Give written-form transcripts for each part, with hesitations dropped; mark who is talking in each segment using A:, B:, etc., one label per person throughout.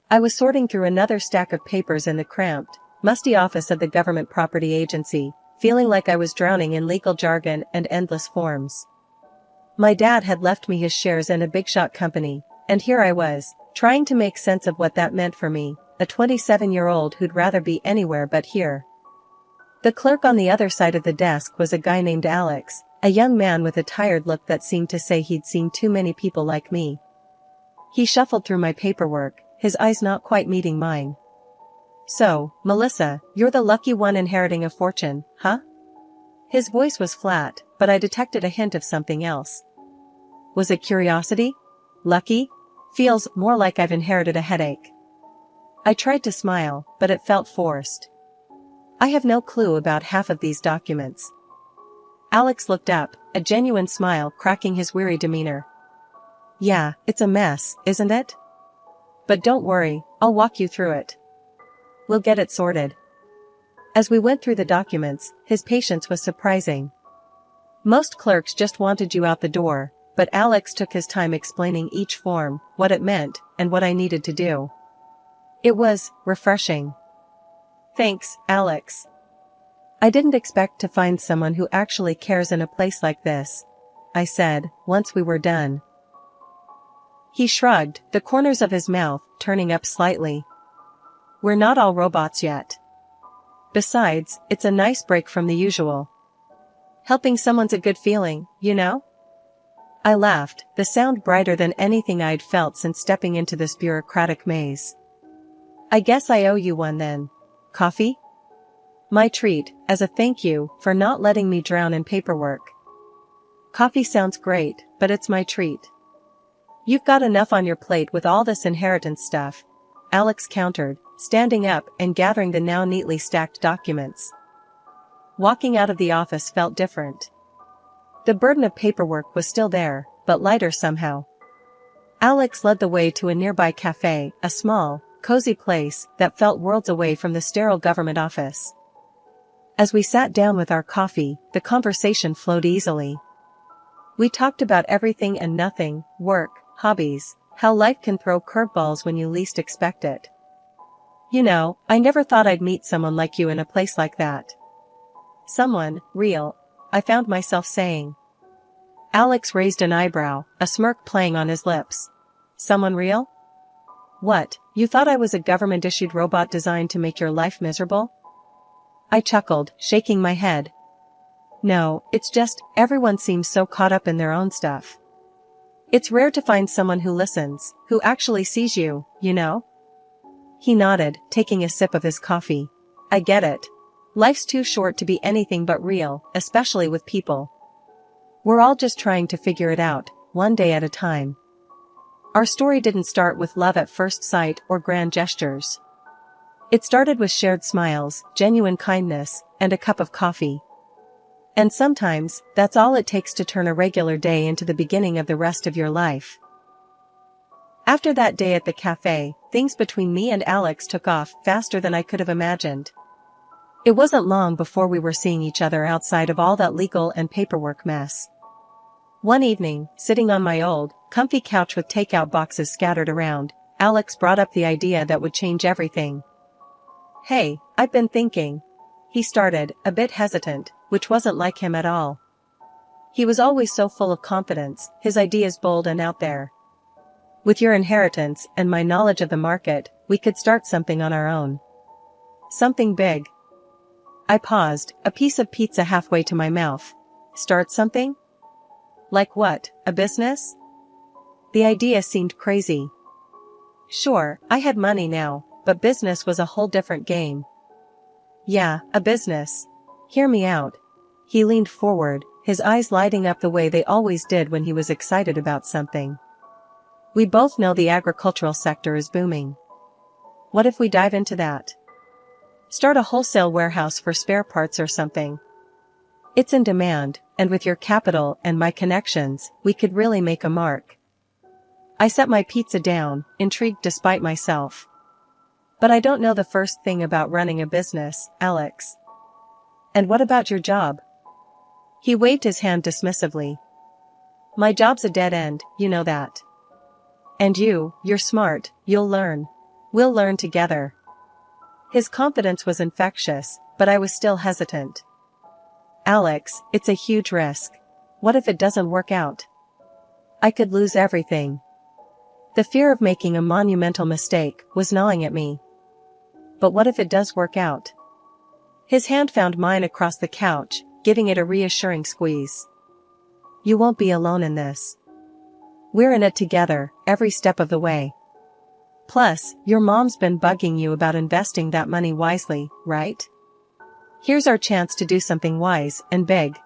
A: I was sorting through another stack of papers in the cramped, musty office of the Government Property Agency, feeling like I was drowning in legal jargon and endless forms. My dad had left me his shares in a big-shot company, and here I was, trying to make sense of what that meant for me, a 27-year-old who'd rather be anywhere but here. The clerk on the other side of the desk was a guy named Alex, a young man with a tired look that seemed to say he'd seen too many people like me. He shuffled through my paperwork, his eyes not quite meeting mine. "So, Melissa, you're the lucky one inheriting a fortune, huh?" His voice was flat, but I detected a hint of something else. Was it curiosity? Lucky? Feels more like I've inherited a headache. I tried to smile, but it felt forced. I have no clue about half of these documents. Alex looked up, a genuine smile cracking his weary demeanor. "Yeah, it's a mess, isn't it? But don't worry, I'll walk you through it. We'll get it sorted." As we went through the documents, his patience was surprising. Most clerks just wanted you out the door, but Alex took his time explaining each form, what it meant, and what I needed to do. It was refreshing. "Thanks, Alex. I didn't expect to find someone who actually cares in a place like this," I said, once we were done. He shrugged, the corners of his mouth turning up slightly. "We're not all robots yet. Besides, it's a nice break from the usual. Helping someone's a good feeling, you know?" I laughed, the sound brighter than anything I'd felt since stepping into this bureaucratic maze. "I guess I owe you one then. Coffee? My treat, as a thank you for not letting me drown in paperwork." "Coffee sounds great, but it's my treat." "You've got enough on your plate with all this inheritance stuff," Alex countered, standing up and gathering the now neatly stacked documents. Walking out of the office felt different. The burden of paperwork was still there, but lighter somehow. Alex led the way to a nearby cafe, a small, cozy place that felt worlds away from the sterile government office. As we sat down with our coffee, the conversation flowed easily. We talked about everything and nothing, work, hobbies, how life can throw curveballs when you least expect it. "You know, I never thought I'd meet someone like you in a place like that." "Someone real," I found myself saying. Alex raised an eyebrow, a smirk playing on his lips. "Someone real? What, you thought I was a government-issued robot designed to make your life miserable?" I chuckled, shaking my head. "No, it's just, everyone seems so caught up in their own stuff. It's rare to find someone who listens, who actually sees you, you know?" He nodded, taking a sip of his coffee. "I get it. Life's too short to be anything but real, especially with people. We're all just trying to figure it out, one day at a time." Our story didn't start with love at first sight or grand gestures. It started with shared smiles, genuine kindness, and a cup of coffee. And sometimes, that's all it takes to turn a regular day into the beginning of the rest of your life. After that day at the cafe, things between me and Alex took off faster than I could have imagined. It wasn't long before we were seeing each other outside of all that legal and paperwork mess. One evening, sitting on my old, comfy couch with takeout boxes scattered around, Alex brought up the idea that would change everything. "Hey, I've been thinking," he started, a bit hesitant, which wasn't like him at all. He was always so full of confidence, his ideas bold and out there. "With your inheritance and my knowledge of the market, we could start something on our own. Something big." I paused, a piece of pizza halfway to my mouth. "Start something? Like what, a business?" The idea seemed crazy. Sure, I had money now, but business was a whole different game. "Yeah, a business. Hear me out." He leaned forward, his eyes lighting up the way they always did when he was excited about something. "We both know the agricultural sector is booming. What if we dive into that? Start a wholesale warehouse for spare parts or something. It's in demand, and with your capital and my connections, we could really make a mark." I set my pizza down, intrigued despite myself. "But I don't know the first thing about running a business, Alex." "And what about your job?" He waved his hand dismissively. "My job's a dead end, you know that. And you're smart, you'll learn." We'll learn together. His confidence was infectious, but I was still hesitant. Alex, it's a huge risk. What if it doesn't work out? I could lose everything. The fear of making a monumental mistake was gnawing at me. But what if it does work out? His hand found mine across the couch, giving it a reassuring squeeze. You won't be alone in this. We're in it together, every step of the way. Plus, your mom's been bugging you about investing that money wisely, right? Here's our chance to do something wise and big.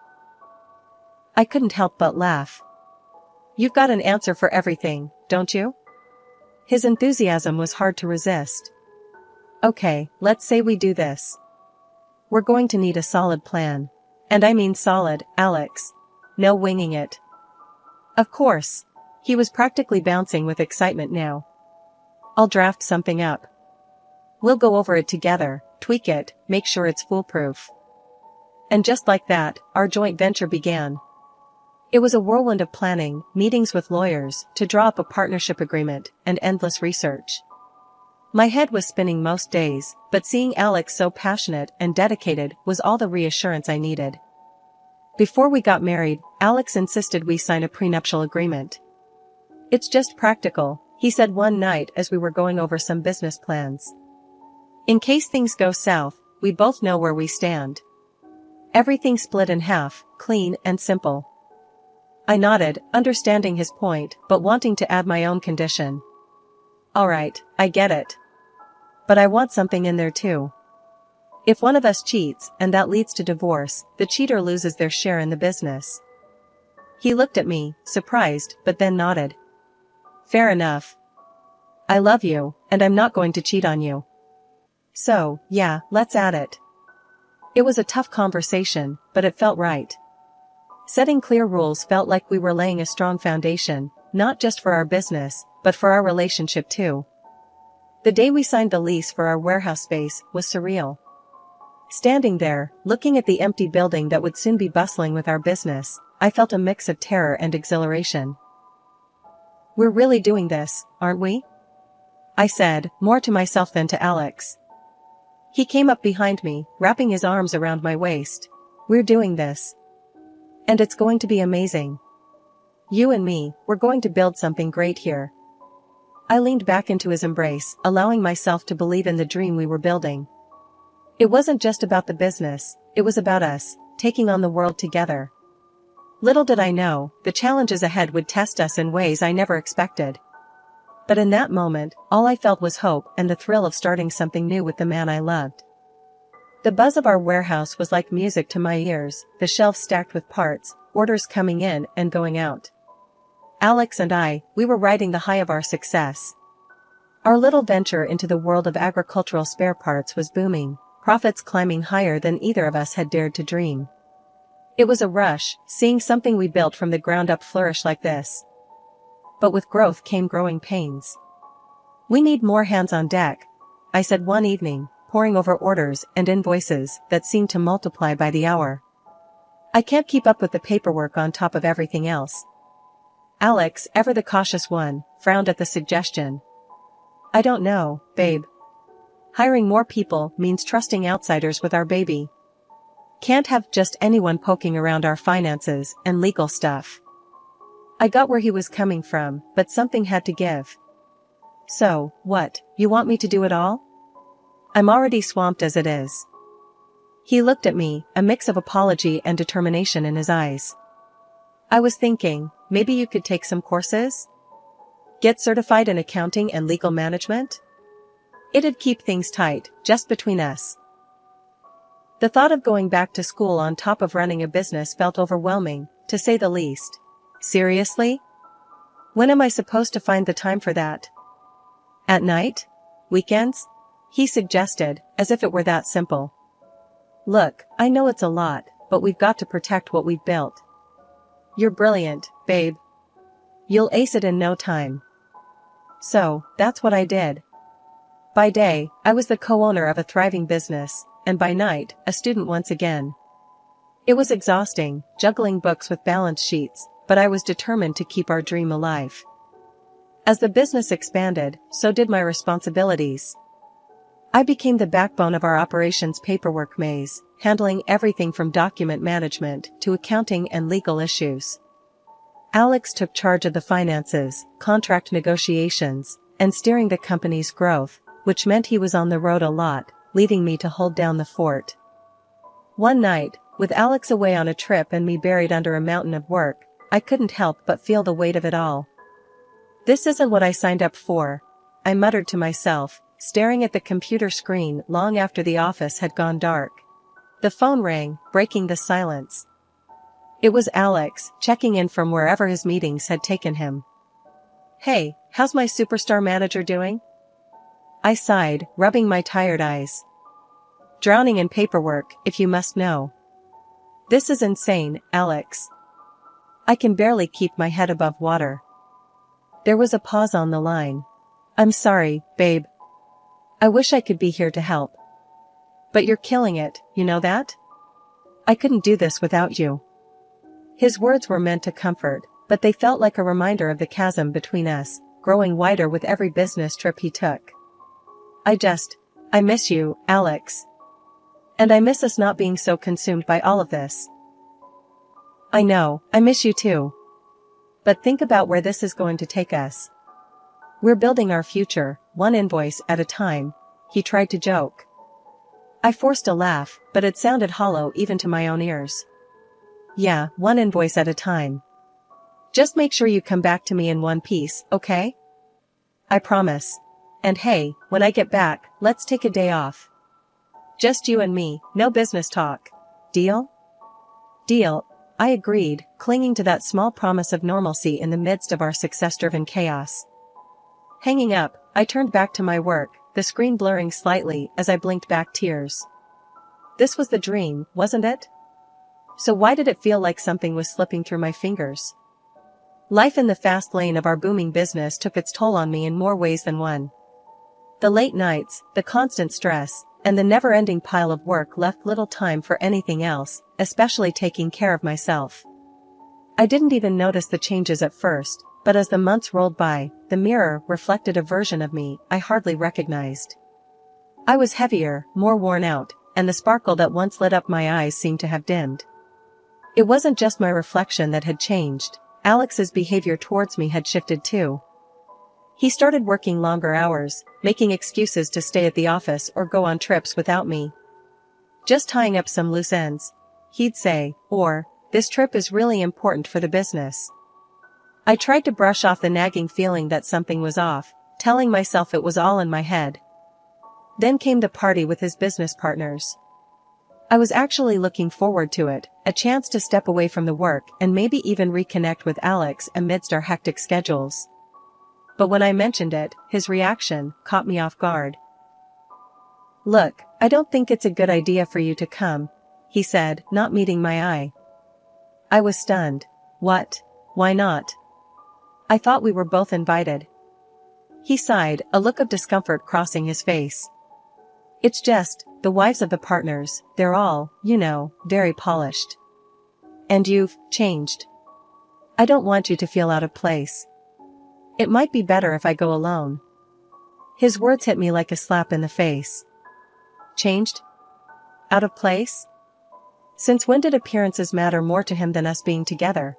A: I couldn't help but laugh. You've got an answer for everything, don't you? His enthusiasm was hard to resist. Okay, let's say we do this. We're going to need a solid plan. And I mean solid, Alex. No winging it. Of course. He was practically bouncing with excitement now. I'll draft something up. We'll go over it together, tweak it, make sure it's foolproof. And just like that, our joint venture began. It was a whirlwind of planning, meetings with lawyers, to draw up a partnership agreement, and endless research. My head was spinning most days, but seeing Alex so passionate and dedicated was all the reassurance I needed. Before we got married, Alex insisted we sign a prenuptial agreement. It's just practical, he said one night as we were going over some business plans. In case things go south, we both know where we stand. Everything split in half, clean and simple. I nodded, understanding his point, but wanting to add my own condition. All right, I get it. But I want something in there too. If one of us cheats and that leads to divorce, the cheater loses their share in the business. He looked at me, surprised, but then nodded. Fair enough. I love you, and I'm not going to cheat on you. So, yeah, let's add it. It was a tough conversation, but it felt right. Setting clear rules felt like we were laying a strong foundation, not just for our business, but for our relationship too. The day we signed the lease for our warehouse space was surreal. Standing there, looking at the empty building that would soon be bustling with our business, I felt a mix of terror and exhilaration. We're really doing this, aren't we? I said, more to myself than to Alex. He came up behind me, wrapping his arms around my waist. We're doing this. And it's going to be amazing. You and me, we're going to build something great here. I leaned back into his embrace, allowing myself to believe in the dream we were building. It wasn't just about the business, it was about us, taking on the world together. Little did I know, the challenges ahead would test us in ways I never expected. But in that moment, all I felt was hope and the thrill of starting something new with the man I loved. The buzz of our warehouse was like music to my ears, the shelves stacked with parts, orders coming in and going out. Alex and I, we were riding the high of our success. Our little venture into the world of agricultural spare parts was booming, profits climbing higher than either of us had dared to dream. It was a rush, seeing something we built from the ground up flourish like this. But with growth came growing pains. We need more hands on deck, I said one evening, poring over orders and invoices that seemed to multiply by the hour. I can't keep up with the paperwork on top of everything else. Alex, ever the cautious one, frowned at the suggestion. I don't know, babe. Hiring more people means trusting outsiders with our baby. Can't have just anyone poking around our finances and legal stuff. I got where he was coming from, but something had to give. So, what, you want me to do it all? I'm already swamped as it is. He looked at me, a mix of apology and determination in his eyes. I was thinking, maybe you could take some courses? Get certified in accounting and legal management? It'd keep things tight, just between us. The thought of going back to school on top of running a business felt overwhelming, to say the least. Seriously? When am I supposed to find the time for that? At night? Weekends? He suggested, as if it were that simple. Look, I know it's a lot, but we've got to protect what we've built. You're brilliant, babe. You'll ace it in no time. So, that's what I did. By day, I was the co-owner of a thriving business, and by night, a student once again. It was exhausting, juggling books with balance sheets, but I was determined to keep our dream alive. As the business expanded, so did my responsibilities. I became the backbone of our operations paperwork maze, handling everything from document management to accounting and legal issues. Alex took charge of the finances, contract negotiations, and steering the company's growth, which meant he was on the road a lot, leaving me to hold down the fort. One night, with Alex away on a trip and me buried under a mountain of work, I couldn't help but feel the weight of it all. This isn't what I signed up for, I muttered to myself, staring at the computer screen long after the office had gone dark. The phone rang, breaking the silence. It was Alex, checking in from wherever his meetings had taken him. "Hey, how's my superstar manager doing?" I sighed, rubbing my tired eyes. "Drowning in paperwork, if you must know." "This is insane, Alex. I can barely keep my head above water." There was a pause on the line. "I'm sorry, babe. I wish I could be here to help. But you're killing it, you know that? I couldn't do this without you." His words were meant to comfort, but they felt like a reminder of the chasm between us, growing wider with every business trip he took. I miss you, Alex. And I miss us not being so consumed by all of this." "I know, I miss you too. But think about where this is going to take us. We're building our future, one invoice at a time," he tried to joke. I forced a laugh, but it sounded hollow even to my own ears. "Yeah, one invoice at a time. Just make sure you come back to me in one piece, okay?" "I promise. And hey, when I get back, let's take a day off. Just you and me, no business talk. Deal?" "Deal," I agreed, clinging to that small promise of normalcy in the midst of our success-driven chaos. Hanging up, I turned back to my work, the screen blurring slightly as I blinked back tears. This was the dream, wasn't it? So why did it feel like something was slipping through my fingers? Life in the fast lane of our booming business took its toll on me in more ways than one. The late nights, the constant stress, and the never-ending pile of work left little time for anything else, especially taking care of myself. I didn't even notice the changes at first, but as the months rolled by, the mirror reflected a version of me I hardly recognized. I was heavier, more worn out, and the sparkle that once lit up my eyes seemed to have dimmed. It wasn't just my reflection that had changed, Alex's behavior towards me had shifted too. He started working longer hours, making excuses to stay at the office or go on trips without me. "Just tying up some loose ends," he'd say, or, "This trip is really important for the business." I tried to brush off the nagging feeling that something was off, telling myself it was all in my head. Then came the party with his business partners. I was actually looking forward to it, a chance to step away from the work and maybe even reconnect with Alex amidst our hectic schedules. But when I mentioned it, his reaction caught me off guard. "Look, I don't think it's a good idea for you to come," he said, not meeting my eye. I was stunned. "What? Why not? I thought we were both invited." He sighed, a look of discomfort crossing his face. "It's just, the wives of the partners, they're all, very polished. And you've changed. I don't want you to feel out of place. It might be better if I go alone." His words hit me like a slap in the face. Changed? Out of place? Since when did appearances matter more to him than us being together?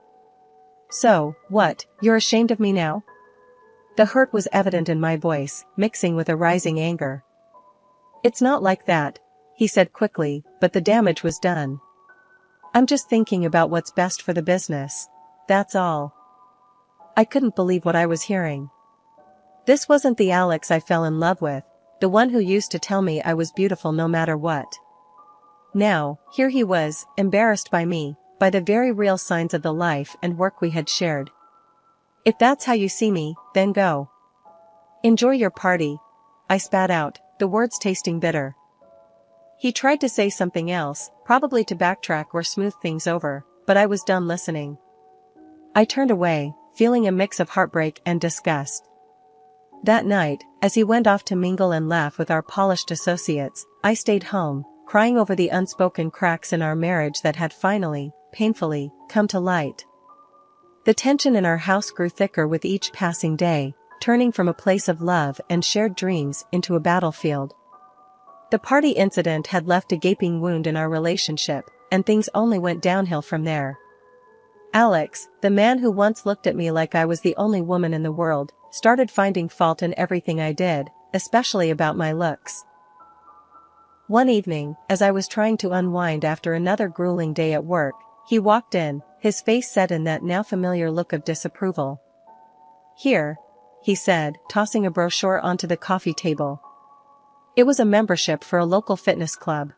A: "So, what, you're ashamed of me now?" The hurt was evident in my voice, mixing with a rising anger. "It's not like that," he said quickly, but the damage was done. "I'm just thinking about what's best for the business. That's all." I couldn't believe what I was hearing. This wasn't the Alex I fell in love with, the one who used to tell me I was beautiful no matter what. Now, here he was, embarrassed by me, by the very real signs of the life and work we had shared. "If that's how you see me, then go. Enjoy your party," I spat out, the words tasting bitter. He tried to say something else, probably to backtrack or smooth things over, but I was done listening. I turned away, feeling a mix of heartbreak and disgust. That night, as he went off to mingle and laugh with our polished associates, I stayed home, crying over the unspoken cracks in our marriage that had finally, painfully, come to light. The tension in our house grew thicker with each passing day, turning from a place of love and shared dreams into a battlefield. The party incident had left a gaping wound in our relationship, and things only went downhill from there. Alex, the man who once looked at me like I was the only woman in the world, started finding fault in everything I did, especially about my looks. One evening, as I was trying to unwind after another grueling day at work, he walked in, his face set in that now familiar look of disapproval. "Here," he said, tossing a brochure onto the coffee table. It was a membership for a local fitness club.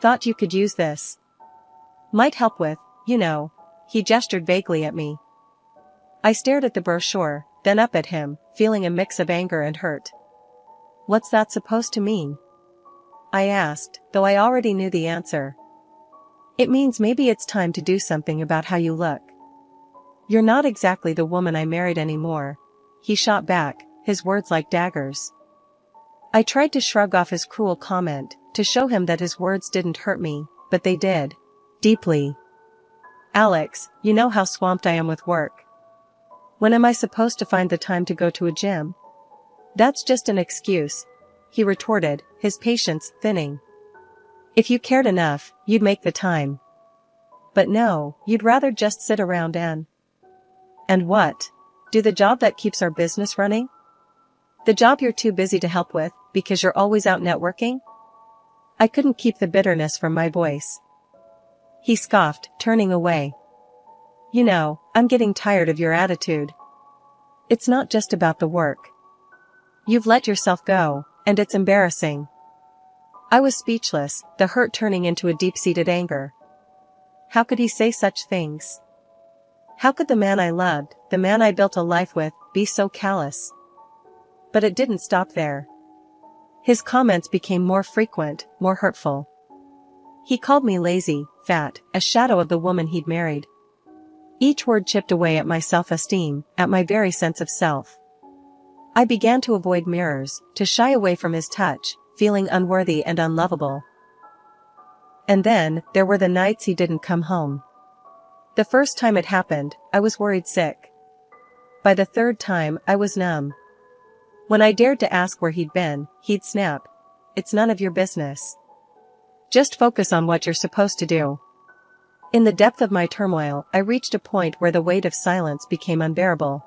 A: "Thought you could use this. Might help with, you know." He gestured vaguely at me. I stared at the brochure, then up at him, feeling a mix of anger and hurt. "What's that supposed to mean?" I asked, though I already knew the answer. "It means maybe it's time to do something about how you look. You're not exactly the woman I married anymore," he shot back, his words like daggers. I tried to shrug off his cruel comment, to show him that his words didn't hurt me, but they did. Deeply. "Alex, you know how swamped I am with work. When am I supposed to find the time to go to a gym?" "That's just an excuse," he retorted, his patience thinning. "If you cared enough, you'd make the time. But no, you'd rather just sit around and what? Do the job that keeps our business running? The job you're too busy to help with, because you're always out networking?" I couldn't keep the bitterness from my voice. He scoffed, turning away. "You know, I'm getting tired of your attitude. It's not just about the work. You've let yourself go, and it's embarrassing." I was speechless, the hurt turning into a deep-seated anger. How could he say such things? How could the man I loved, the man I built a life with, be so callous? But it didn't stop there. His comments became more frequent, more hurtful. He called me lazy, fat, a shadow of the woman he'd married. Each word chipped away at my self-esteem, at my very sense of self. I began to avoid mirrors, to shy away from his touch, feeling unworthy and unlovable. And then, there were the nights he didn't come home. The first time it happened, I was worried sick. By the third time, I was numb. When I dared to ask where he'd been, he'd snap. "It's none of your business. Just focus on what you're supposed to do." In the depth of my turmoil, I reached a point where the weight of silence became unbearable.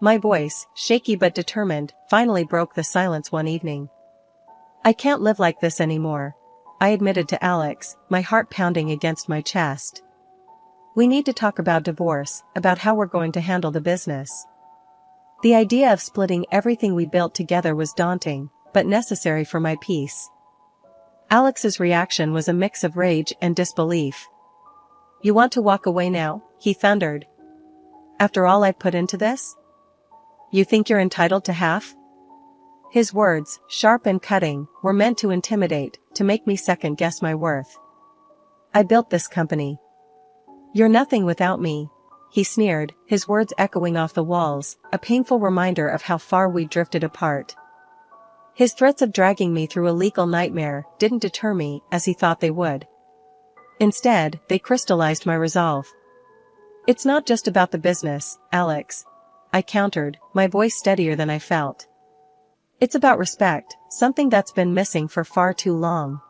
A: My voice, shaky but determined, finally broke the silence one evening. "I can't live like this anymore," I admitted to Alex, my heart pounding against my chest. "We need to talk about divorce, about how we're going to handle the business." The idea of splitting everything we built together was daunting, but necessary for my peace. Alex's reaction was a mix of rage and disbelief. "You want to walk away now?" he thundered. "After all I've put into this? You think you're entitled to half?" His words, sharp and cutting, were meant to intimidate, to make me second-guess my worth. "I built this company. You're nothing without me," he sneered, his words echoing off the walls, a painful reminder of how far we'd drifted apart. His threats of dragging me through a legal nightmare didn't deter me as he thought they would. Instead, they crystallized my resolve. "It's not just about the business, Alex," I countered, my voice steadier than I felt. "It's about respect, something that's been missing for far too long."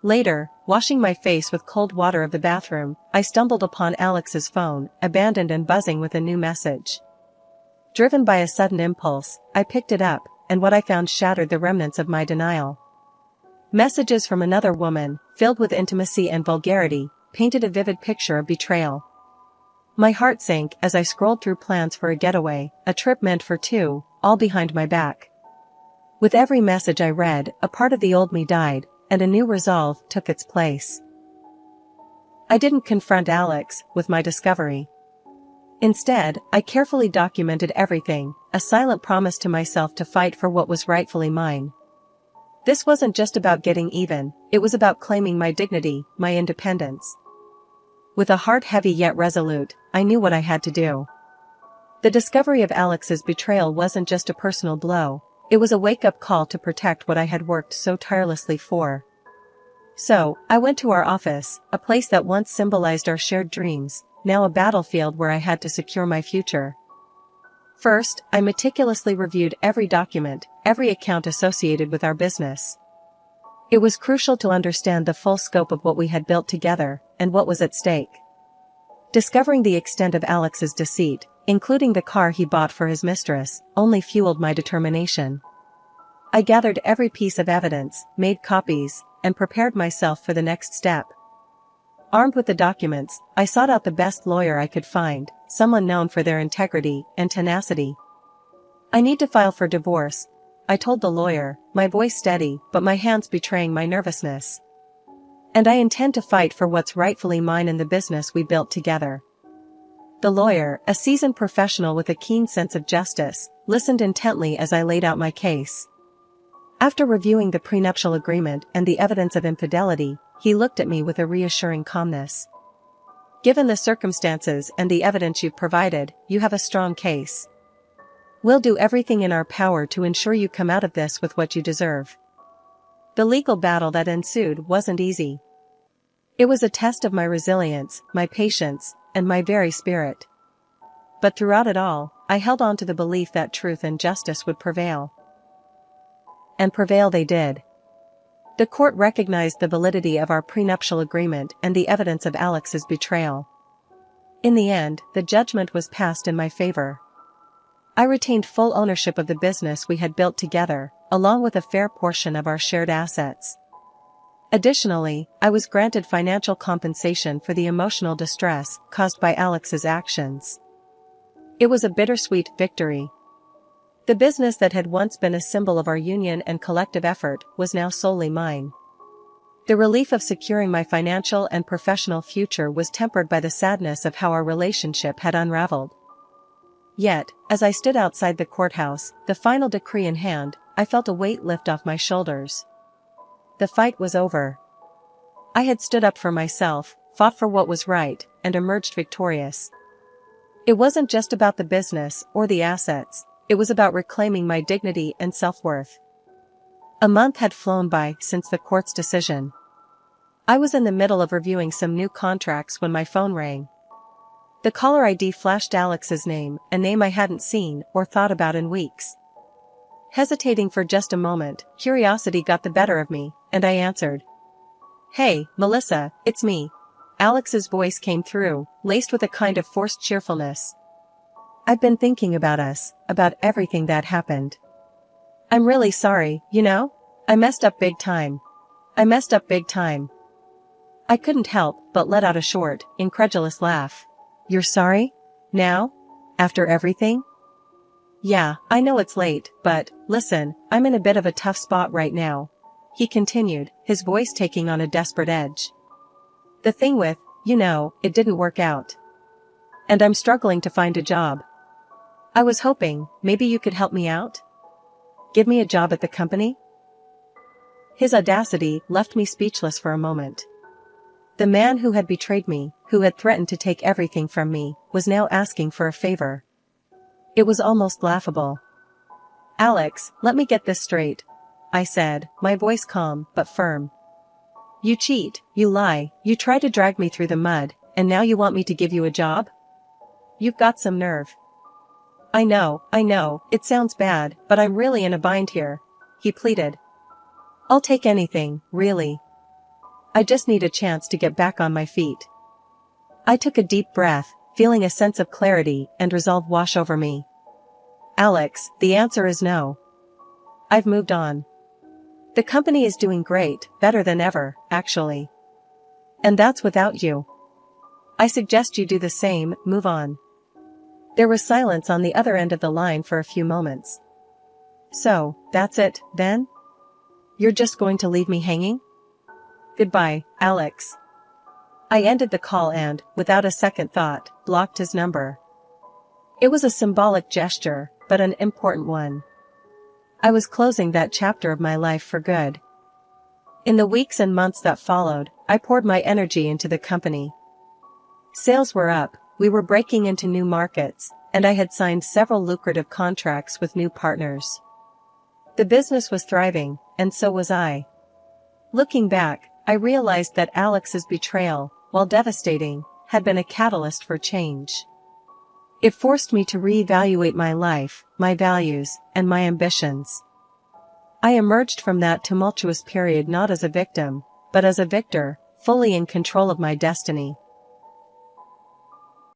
A: Later, washing my face with cold water of the bathroom, I stumbled upon Alex's phone, abandoned and buzzing with a new message. Driven by a sudden impulse, I picked it up, and what I found shattered the remnants of my denial. Messages from another woman, filled with intimacy and vulgarity, painted a vivid picture of betrayal. My heart sank as I scrolled through plans for a getaway, a trip meant for two, all behind my back. With every message I read, a part of the old me died, and a new resolve took its place. I didn't confront Alex with my discovery. Instead, I carefully documented everything, a silent promise to myself to fight for what was rightfully mine. This wasn't just about getting even, it was about claiming my dignity, my independence. With a heart heavy yet resolute, I knew what I had to do. The discovery of Alex's betrayal wasn't just a personal blow, it was a wake-up call to protect what I had worked so tirelessly for. So, I went to our office, a place that once symbolized our shared dreams, now a battlefield where I had to secure my future. First, I meticulously reviewed every document, every account associated with our business. It was crucial to understand the full scope of what we had built together, and what was at stake. Discovering the extent of Alex's deceit, including the car he bought for his mistress, only fueled my determination. I gathered every piece of evidence, made copies, and prepared myself for the next step. Armed with the documents, I sought out the best lawyer I could find, someone known for their integrity and tenacity. "I need to file for divorce," I told the lawyer, my voice steady but my hands betraying my nervousness. "And I intend to fight for what's rightfully mine in the business we built together." The lawyer, a seasoned professional with a keen sense of justice, listened intently as I laid out my case. After reviewing the prenuptial agreement and the evidence of infidelity, he looked at me with a reassuring calmness. "Given the circumstances and the evidence you've provided, you have a strong case. We'll do everything in our power to ensure you come out of this with what you deserve." The legal battle that ensued wasn't easy. It was a test of my resilience, my patience, and my very spirit. But throughout it all, I held on to the belief that truth and justice would prevail. And prevail they did. The court recognized the validity of our prenuptial agreement and the evidence of Alex's betrayal. In the end, the judgment was passed in my favor. I retained full ownership of the business we had built together, along with a fair portion of our shared assets. Additionally, I was granted financial compensation for the emotional distress caused by Alex's actions. It was a bittersweet victory. The business that had once been a symbol of our union and collective effort was now solely mine. The relief of securing my financial and professional future was tempered by the sadness of how our relationship had unraveled. Yet, as I stood outside the courthouse, the final decree in hand, I felt a weight lift off my shoulders. The fight was over. I had stood up for myself, fought for what was right, and emerged victorious. It wasn't just about the business or the assets, it was about reclaiming my dignity and self-worth. A month had flown by since the court's decision. I was in the middle of reviewing some new contracts when my phone rang. The caller ID flashed Alex's name, a name I hadn't seen or thought about in weeks. Hesitating for just a moment, curiosity got the better of me, and I answered. "Hey, Melissa, it's me." Alex's voice came through, laced with a kind of forced cheerfulness. "I've been thinking about us, about everything that happened. I'm really sorry, you know? I messed up big time. I messed up big time." I couldn't help but let out a short, incredulous laugh. "You're sorry? Now? After everything?" "Yeah, I know it's late, but, listen, I'm in a bit of a tough spot right now," he continued, his voice taking on a desperate edge. "The thing with, it didn't work out. And I'm struggling to find a job. I was hoping, maybe you could help me out? Give me a job at the company?" His audacity left me speechless for a moment. The man who had betrayed me, who had threatened to take everything from me, was now asking for a favor. It was almost laughable. "Alex, let me get this straight," I said, my voice calm but firm. "You cheat, you lie, you try to drag me through the mud, and now you want me to give you a job? You've got some nerve." I know, it sounds bad, but I'm really in a bind here," he pleaded. "I'll take anything, really. I just need a chance to get back on my feet." I took a deep breath, feeling a sense of clarity and resolve wash over me. "Alex, the answer is no. I've moved on. The company is doing great, better than ever, actually. And that's without you. I suggest you do the same, move on." There was silence on the other end of the line for a few moments. "So, that's it, then? You're just going to leave me hanging? Goodbye, Alex." I ended the call and, without a second thought, blocked his number. It was a symbolic gesture, but an important one. I was closing that chapter of my life for good. In the weeks and months that followed, I poured my energy into the company. Sales were up, we were breaking into new markets, and I had signed several lucrative contracts with new partners. The business was thriving, and so was I. Looking back, I realized that Alex's betrayal, while devastating, had been a catalyst for change. It forced me to reevaluate my life, my values, and my ambitions. I emerged from that tumultuous period not as a victim, but as a victor, fully in control of my destiny.